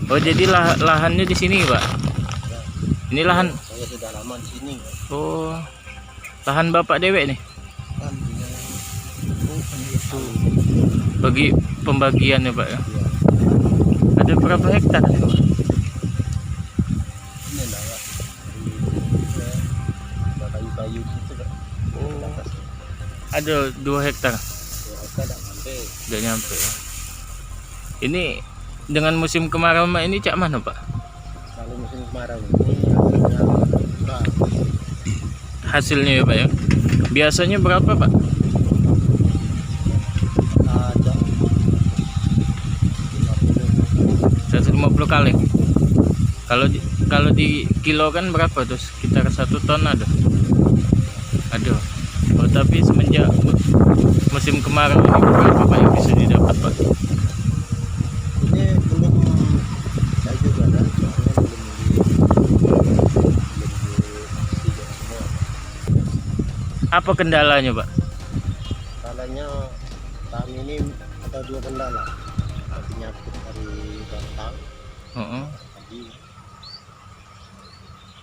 Oh, jadi lahannya di sini, Pak. Ini lahan. Saya sudah lama di sini. Oh, lahan Bapak dewek nih. Kan punya Oh, itu. Bagi pembagian ya, Pak ya. ya, Ada berapa hektar nih, Pak? ini lah Pak. Ada kayu-kayu gitu Pak. Oh, Atas. ada 2 hektar. Ya, tidak sampai. Udah nyampe ya. Ini dengan musim kemarau ini cak mana, Pak? Kalau musim kemarau ini hasilnya murah. Hasilnya ya, Pak ya. Biasanya berapa, Pak? Ada 150 kali. Kalau di kilo kan berapa tuh? Sekitar 1 ton ada. Ada. Oh, tapi semenjak musim kemarau ini berapa, Pak, yang bisa didapat, Pak? ini belum saya juga kan soalnya belum disidang semua. Apa kendalanya, Pak? Kalanya tahun ini ada 2 kendala. Penyakit dari batang Heeh. tadi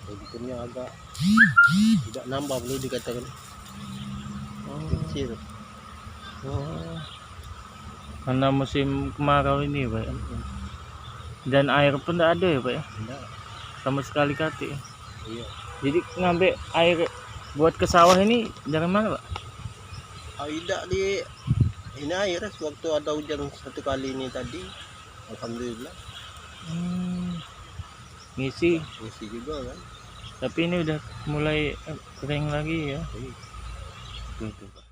bentuknya agak tidak nambah boleh dikatakan kecil. Oh. Karena musim kemarau ini, Pak ya. Dan air pun tidak ada ya, Pak ya. Tidak, Sama sekali kati. iya. Jadi ngambil air buat ke sawah ini dari mana, Pak? Tidak di ini air waktu ada hujan 1 kali ini tadi, alhamdulillah Ngisi. ngisi juga kan. Tapi ini udah mulai kering lagi ya. Iya. Gitu, Pak.